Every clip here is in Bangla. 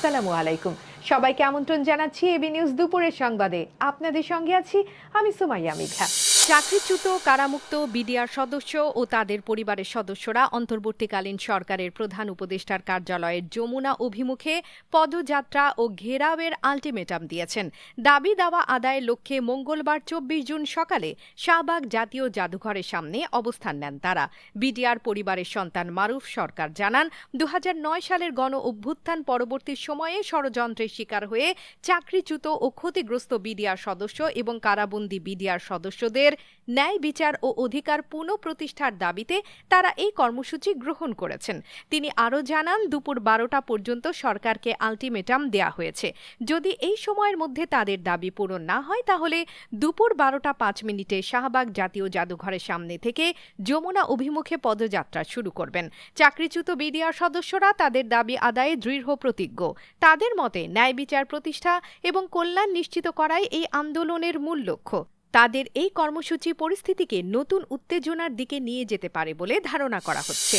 আসসালামু আলাইকুম। সবাইকে আমন্ত্রণ জানাচ্ছি এবি নিউজ দুপুরের সংবাদে। আপনাদের সঙ্গে আছি আমি সুমাইয়া মিঠা। চাকরিচ্যুত কারামুক্ত বিডিআর সদস্য ও তাদের পরিবারের সদস্যরা অন্তর্বর্তীকালীন সরকারের প্রধান উপদেষ্টার কার্যালয়ের যমুনা অভিমুখে পদযাত্রা ও ঘেরাওয়ের আলটিমেটাম দিয়েছেন। দাবি দাওয়া আদায়ের লক্ষ্যে মঙ্গলবার ২৪ জুন সকালে শাহবাগ জাতীয় জাদুঘরের সামনে অবস্থান নেন তারা। বিডিআর পরিবারের সন্তান মারুফ সরকার জানান, ২০০৯ সালের গণ অভ্যুত্থান পরবর্তী সময়ে ষড়যন্ত্রের শিকার হয়ে চাকরিচ্যুত ও ক্ষতিগ্রস্ত বিডিআর সদস্য এবং কারাবন্দী বিডিআর সদস্যদের ন্যায় বিচার ও অধিকার পুনঃপ্রতিষ্ঠার দাবিতে তারা এই কর্মসূচি গ্রহণ করেছেন। তিনি আরও জানান, দুপুর ১২টা পর্যন্ত সরকারকে আলটিমেটাম দেয়া হয়েছে। যদি এই সময়ের মধ্যে তাদের দাবি পূরণ না হয় তাহলে দুপুর ১২টা ৫ মিনিটে শাহবাগ জাতীয় জাদুঘরের সামনে থেকে যমুনা অভিমুখে পদযাত্রা শুরু করবেন। চাকরিচ্যুত বিডিআর সদস্যরা তাদের দাবি আদায়ে দৃঢ় প্রতিজ্ঞ। তাদের মতে ন্যায় বিচার প্রতিষ্ঠা এবং কল্যাণ নিশ্চিত করাই এই আন্দোলনের মূল লক্ষ্য। তাদের এই কর্মসূচি পরিস্থিতিকে নতুন উত্তেজনার দিকে নিয়ে যেতে পারে বলে ধারণা করা হচ্ছে।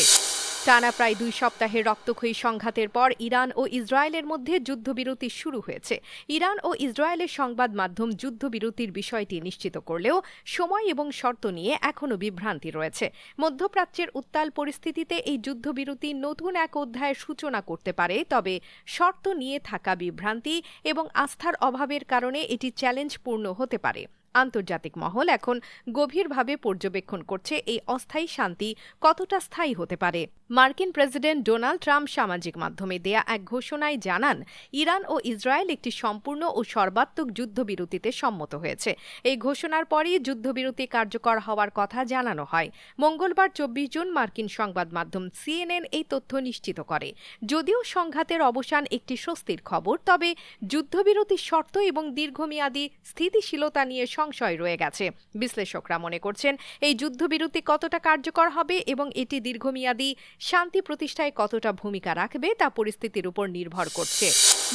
টানা প্রায় ২ সপ্তাহের রক্তক্ষয়ী সংঘাতের পর ইরান ও ইসরায়েলের মধ্যে যুদ্ধবিরতি শুরু হয়েছে। ইরান ও ইসরায়েলের সংবাদ মাধ্যম যুদ্ধবিরতির বিষয়টি নিশ্চিত করলেও সময় এবং শর্ত নিয়ে এখনও বিভ্রান্তি রয়েছে। মধ্যপ্রাচ্যের উত্তাল পরিস্থিতিতে এই যুদ্ধবিরতি নতুন এক অধ্যায়ের সূচনা করতে পারে, তবে শর্ত নিয়ে থাকা বিভ্রান্তি এবং আস্থার অভাবের কারণে এটি চ্যালেঞ্জপূর্ণ হতে পারে। আন্তর্জাতিক মহল এখন গভীরভাবে পর্যবেক্ষণ করছে এই অস্থায়ী শান্তি কতটা স্থায়ী হতে পারে। মার্কিন প্রেসিডেন্ট ডোনাল্ড ট্রাম্প সামাজিক মাধ্যমে দেয়া এক ঘোষণায় জানান, ইরান ও ইসরায়েল একটি সম্পূর্ণ ও সর্বাত্মক যুদ্ধবিরতিতে সম্মত হয়েছে। এই ঘোষণার পরই যুদ্ধবিরতি কার্যকর হওয়ার কথা জানানো হয়। মঙ্গলবার ২৪ জুন মার্কিন সংবাদ মাধ্যম CNN এই তথ্য নিশ্চিত করে। যদিও সংঘাতের অবসান একটি স্বস্তির খবর, তবে যুদ্ধবিরতির শর্ত এবং দীর্ঘমেয়াদী স্থিতিশীলতা নিয়ে সংশয় রয়ে গেছে। বিশ্লেষকরা মনে করছেন, এই যুদ্ধবিরতি কতটা কার্যকর হবে এবং এটি দীর্ঘমেয়াদী শান্তি প্রতিষ্ঠায় কতটা ভূমিকা রাখবে তা পরিস্থিতির উপর নির্ভর করছে।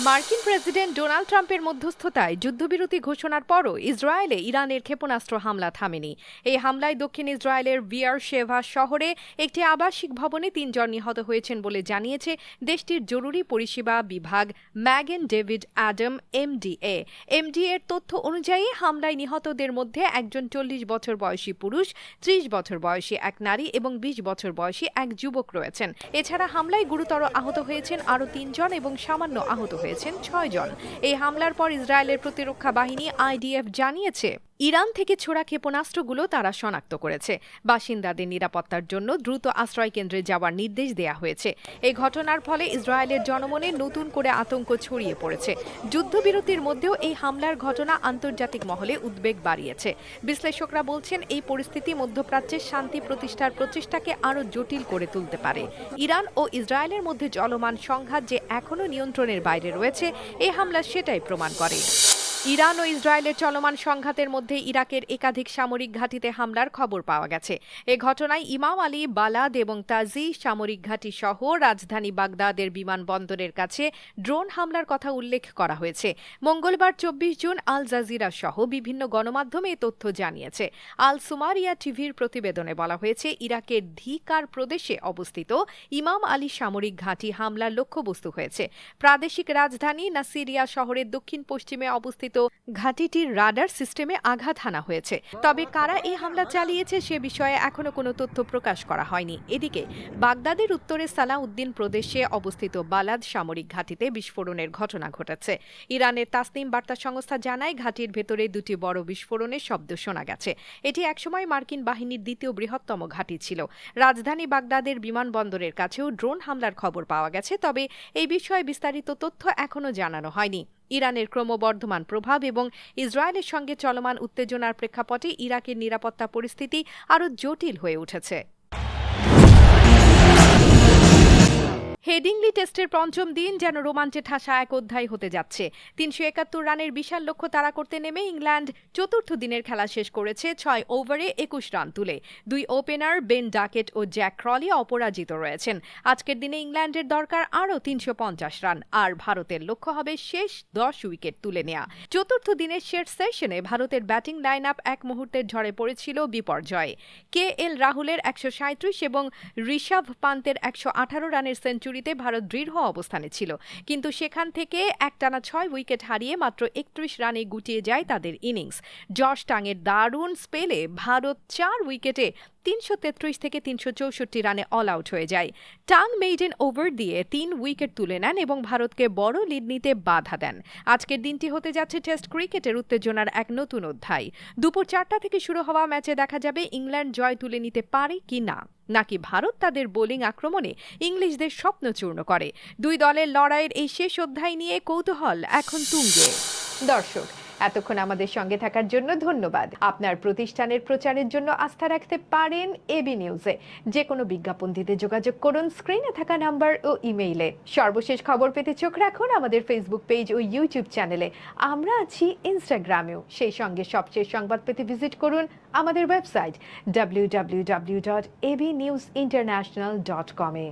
মার্কিন প্রেসিডেন্ট ডোনাল্ড ট্রাম্পের মধ্যস্থতায় যুদ্ধবিরতি ঘোষণার পরও ইসরায়েলে ইরানের ক্ষেপণাস্ত্র হামলা থামেনি। এই হামলায় দক্ষিণ ইসরায়েলের বিয়ারশেভা শহরে একটি আবাসিক ভবনে ৩ জন নিহত হয়েছেন বলে জানিয়েছে দেশটির জরুরি পরিষেবা বিভাগ ম্যাগেন ডেভিড অ্যাডাম MDA। MDA-র তথ্য অনুযায়ী হামলায় নিহতদের মধ্যে একজন ৪০ বছর বয়সী পুরুষ, ৩০ বছর বয়সী এক নারী এবং ২০ বছর বয়সী এক যুবক রয়েছেন। এছাড়া হামলায় গুরুতর আহত হয়েছেন আরও ৩ জন এবং সামান্য আহত হয়েছেন ৬ জন। এই হামলার পর ইসরায়েলের প্রতিরক্ষা বাহিনী IDF জানিয়েছে, ইরান থেকে ছোড়া ক্ষেপণাস্ত্রগুলো তারা শনাক্ত করেছে। বাসিন্দাদের নিরাপত্তার জন্য দ্রুত আশ্রয়কেন্দ্রে যাওয়ার নির্দেশ দেওয়া হয়েছে। এই ঘটনার ফলে ইসরায়েলের জনমনে নতুন করে আতঙ্ক ছড়িয়ে পড়েছে। যুদ্ধবিরতির মধ্যেও এই হামলার ঘটনা আন্তর্জাতিক মহলে উদ্বেগ বাড়িয়েছে। বিশ্লেষকরা বলছেন, এই পরিস্থিতি মধ্যপ্রাচ্যের শান্তি প্রতিষ্ঠার প্রচেষ্টাকে আরও জটিল করে তুলতে পারে। ইরান ও ইসরায়েলের মধ্যে চলমান সংঘাত যে এখনও নিয়ন্ত্রণের বাইরে রয়েছে, এই হামলা সেটাই প্রমাণ করে। ইরান ও ইসরায়েলের চলমান সংঘাতের মধ্যে ইরাকের একাধিক সামরিক ঘাঁটিতে হামলার খবর পাওয়া গেছে। এ ঘটনায় ইমাম আলী, বালাদ এবং তাজি সামরিক ঘাঁটি সহ রাজধানী বাগদাদের বিমানবন্দরের কাছে ড্রোন হামলার কথা উল্লেখ করা হয়েছে। মঙ্গলবার ২৪ জুন আল জাজিরা সহ বিভিন্ন গণমাধ্যমে এ তথ্য জানিয়েছে। আল সুমারিয়া টিভির প্রতিবেদনে বলা হয়েছে, ইরাকের ধিকার প্রদেশে অবস্থিত ইমাম আলী সামরিক ঘাঁটি হামলার লক্ষ্যবস্তু হয়েছে। প্রাদেশিক রাজধানী নাসিরিয়া শহরের দক্ষিণ পশ্চিমে অবস্থিত ঘাঁটিটির রাডার সিস্টেমে আঘাত হানা হয়েছে। তবে কারা এই হামলা চালিয়েছে সে বিষয়ে এখনো কোনো তথ্য প্রকাশ করা হয়নি। এদিকে বাগদাদের উত্তরে সালাউদ্দিন প্রদেশে অবস্থিত বালাদ সামরিক ঘাঁটিতে বিস্ফোরণের ঘটনা ঘটেছে। ইরানের তাসনিম বার্তা সংস্থা জানায়, ঘাঁটির ভেতরে ২টি বড় বিস্ফোরণের শব্দ শোনা গেছে। এটি একসময় মার্কিন বাহিনীর দ্বিতীয় বৃহত্তম ঘাঁটি ছিল। রাজধানী বাগদাদের বিমানবন্দরের কাছেও ড্রোন হামলার খবর পাওয়া গেছে, তবে এই বিষয়ে বিস্তারিত তথ্য এখনো জানানো হয়নি। ইরানের ক্রমবর্ধমান প্রভাব এবং ইসরায়েলের সঙ্গে চলমান উত্তেজনার প্রেক্ষাপটে ইরাকের নিরাপত্তা পরিস্থিতি আরও জটিল হয়ে উঠেছে। হেডিংলি টেস্টের পঞ্চম দিন যেন রোমাঞ্চে ঠাসা এক অধ্যায় হতে যাচ্ছে। ৩৭১ রানের বিশাল লক্ষ্য তাড়া করতে নেমে ইংল্যান্ড চতুর্থ দিনের খেলা শেষ করেছে ৬ ওভারে ২১ রান তুলে। ২ ওপেনার বেন ডাকেট ও জ্যাক ক্রলি অপরাজিত রয়েছেন। আজকের দিনে ইংল্যান্ডের দরকার আরও ৩৫০ রান, আর ভারতের লক্ষ্য হবে শেষ ১০ উইকেট তুলে নেওয়া। চতুর্থ দিনের শেষ সেশনে ভারতের ব্যাটিং লাইন আপ এক মুহূর্তের ঝড়ে পড়েছিল বিপর্যয়ে। KL রাহুলের ১৩৭ এবং ঋষভ পান্তের ১১৮ রানের সেঞ্চুরি সেঞ্চুরিতে ভারত দৃঢ় অবস্থানে ছিল, কিন্তু সেখান থেকে একটানা 6 উইকেট হারিয়ে মাত্র 31 রানে গুটিয়ে যায় তাদের ইনিংস। জশ টাংয়ের দারুণ স্পেলে ভারত 4 উইকেটে 333 থেকে 364 রানে অল আউট হয়ে যায়। টাং মেইডেন ওভার দিয়ে 3 উইকেট তুলে নেন এবং ভারতকে বড় লিড নিতে বাধা দেন। আজকের দিনটি হতে যাচ্ছে টেস্ট ক্রিকেটের উত্তেজনার এক নতুন অধ্যায়। দুপুর 4টা থেকে শুরু হওয়া ম্যাচে দেখা যাবে ইংল্যান্ড জয় তুলে নিতে পারে কি না, নাকি ভারত তাদের বোলিং আক্রমণে ইংলিশদের স্বপ্ন চূর্ণ করে। দুই দলের লড়াইয়ের এই শেষ অধ্যায় নিয়ে কৌতূহল এখন তুঙ্গে। দর্শক, এতক্ষণ আমাদের সঙ্গে থাকার জন্য ধন্যবাদ। আপনার প্রতিষ্ঠানের প্রচারের জন্য আস্থা রাখতে পারেন এবি নিউজে। যে কোনো বিজ্ঞাপন দিতে যোগাযোগ করুন স্ক্রিনে থাকা নাম্বার ও ইমেইলে। সর্বশেষ খবর পেতে চোখ রাখুন আমাদের ফেসবুক পেজ ও ইউটিউব চ্যানেলে। আমরা আছি ইনস্টাগ্রামেও। সেই সঙ্গে সবচেয়ে সংবাদ পেতে ভিজিট করুন আমাদের ওয়েবসাইট www.abnewsinternational.com-এ।